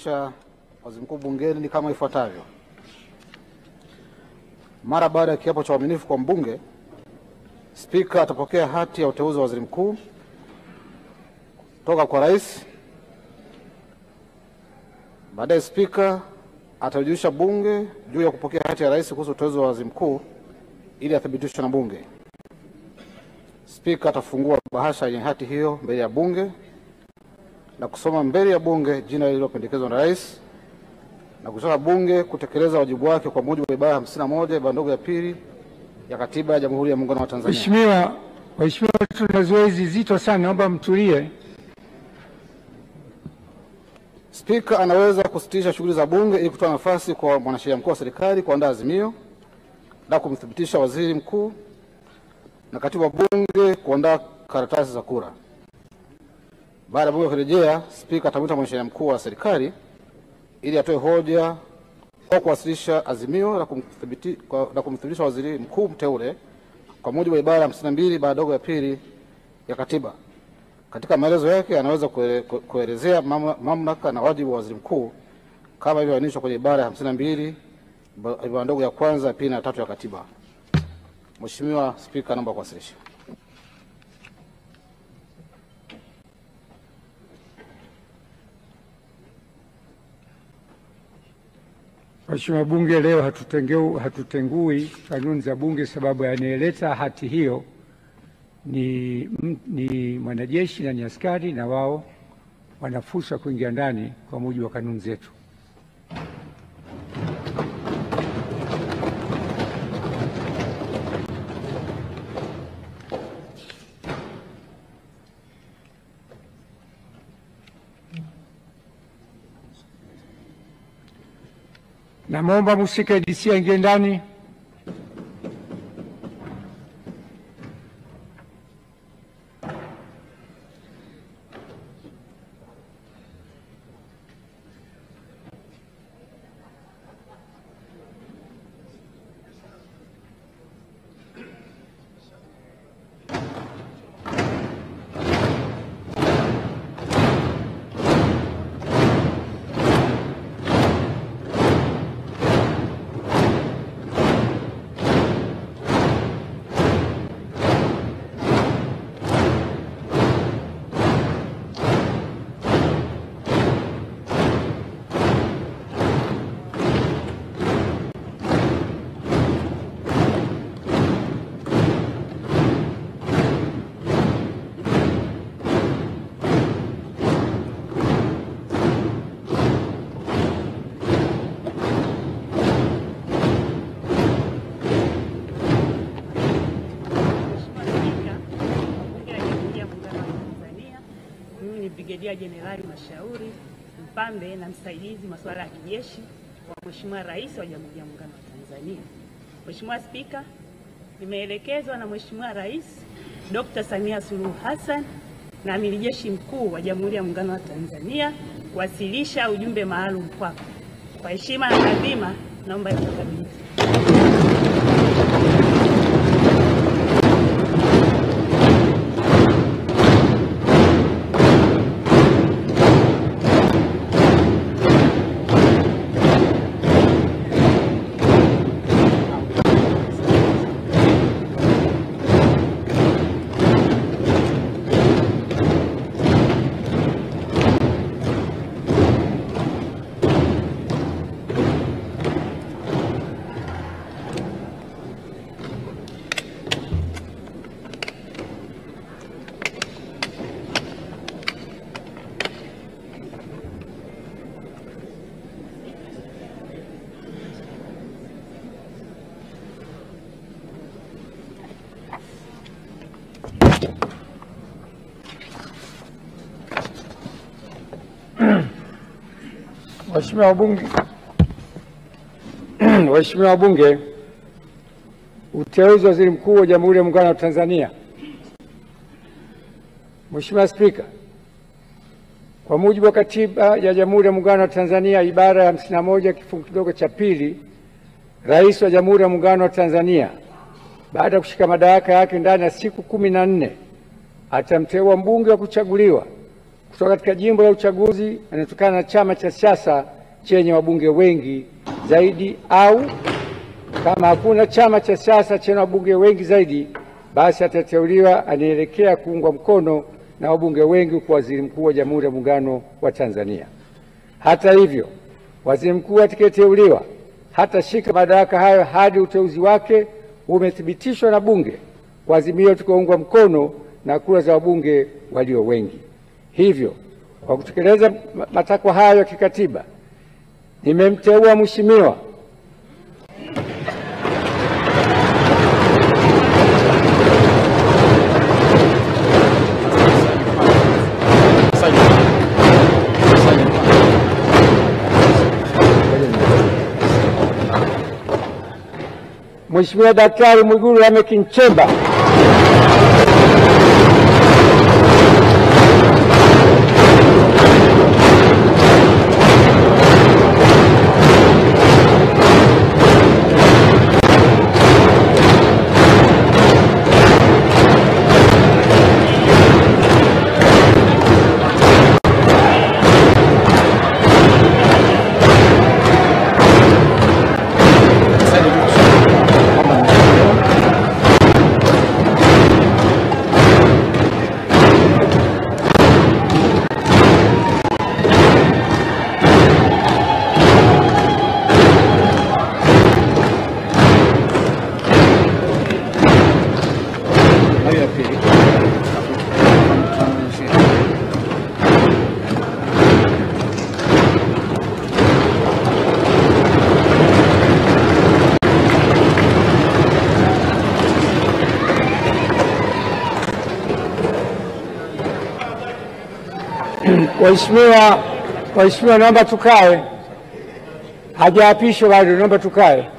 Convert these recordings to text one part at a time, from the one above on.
Waziri Mkuu bungeni ni kama ifuatavyo. Mara baada ya kiapo cha uaminifu kwa mbunge, Spika atapokea hati ya uteuzi wa Waziri Mkuu kutoka kwa Rais. Baadaye Spika atajulisha bunge juu ya kupokea hati ya Rais kuhusu uteuzi wa Waziri Mkuu ili athibitishwe na bunge. Spika atafungua bahasha yenye hati hiyo mbele ya bunge na kusoma mbele ya bunge jina lililopendekezwa na Rais na kutaka bunge kutekeleza wajibu wake kwa mujibu wa ibara 51 ibara ndogo ya pili ya Katiba ya Jamhuri ya Muungano wa Tanzania. Mheshimiwa, tuna zoezi zito sana, naomba mtulie. Spika anaweza kusitisha shughuli za bunge ili kutoa nafasi kwa mwanasheria mkuu wa serikali kuandaa azimio na kumthibitisha waziri mkuu na katibu wa bunge kuandaa karatasi za kura. Baada ya bunge kurejea, Spika atamwita mwanasheria mkuu wa serikali ili atoe hoja kwa kuwasilisha azimio na kumthibitisha waziri mkuu mteule kwa mujibu wa ibara 52 ibara ndogo ya pili ya Katiba. Katika maelezo yake anaweza kuelezea mamlaka na wajibu wa waziri mkuu kama ilivyoainishwa kwenye ibara ya 52 ibara ndogo ya kwanza, ya pili na tatu ya Katiba. Mheshimiwa Spika, naomba kuwasilisha. Mheshimiwa Bunge, leo hatutengui kanuni za Bunge, sababu anayeleta hati hiyo ni mwanajeshi na ni askari, na wao wana fursa kuingia ndani kwa mujibu wa kanuni zetu. Naomba mhusika DC aingie ndani. Brigedia Jenerali Mashauri Mpambe na msaidizi masuala ya kijeshi wa Mheshimiwa Rais wa Jamhuri ya Muungano wa Tanzania. Mheshimiwa Spika, nimeelekezwa na Mheshimiwa Rais Dr. Samia Suluhu Hassan na Amiri Jeshi Mkuu wa Jamhuri ya Muungano wa Tanzania kuwasilisha ujumbe maalum kwako. Kwa heshima na taadhima, naomba ikukabidhi. Waheshimiwa wabunge, uteuzi wa waziri mkuu wa Jamhuri ya Muungano wa Tanzania. Mheshimiwa Spika, kwa mujibu wa Katiba ya Jamhuri ya Muungano wa Tanzania ibara ya 51 kifungu kidogo cha pili, Rais wa Jamhuri ya Muungano wa Tanzania baada ya kushika madaraka yake ndani ya siku 14 atamteua mbunge wa kuchaguliwa kutoka katika jimbo la uchaguzi anatokana na chama cha siasa chenye wabunge wengi zaidi, au kama hakuna chama cha siasa chenye wabunge wengi zaidi, basi atateuliwa anaelekea kuungwa mkono na wabunge wengi kwa waziri mkuu wa Jamhuri ya Muungano wa Tanzania. Hata hivyo, waziri mkuu atakayeteuliwa hatashika madaraka hayo hadi uteuzi wake umethibitishwa na bunge kwa azimio tutakaoungwa mkono na kura za wabunge walio wengi. Hivyo, kwa kutekeleza matakwa hayo ya kikatiba, nimemteua Mheshimiwa Mheshimiwa Daktari Mwigulu Lameck Nchemba Waheshimiwa, naomba tukae. Hajaapishwa bado, naomba tukae.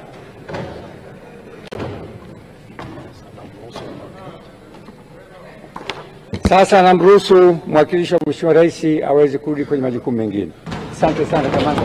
Sasa namruhusu mwakilishi wa Mheshimiwa Rais aweze kurudi kwenye majukumu mengine. Asante sana kamanda.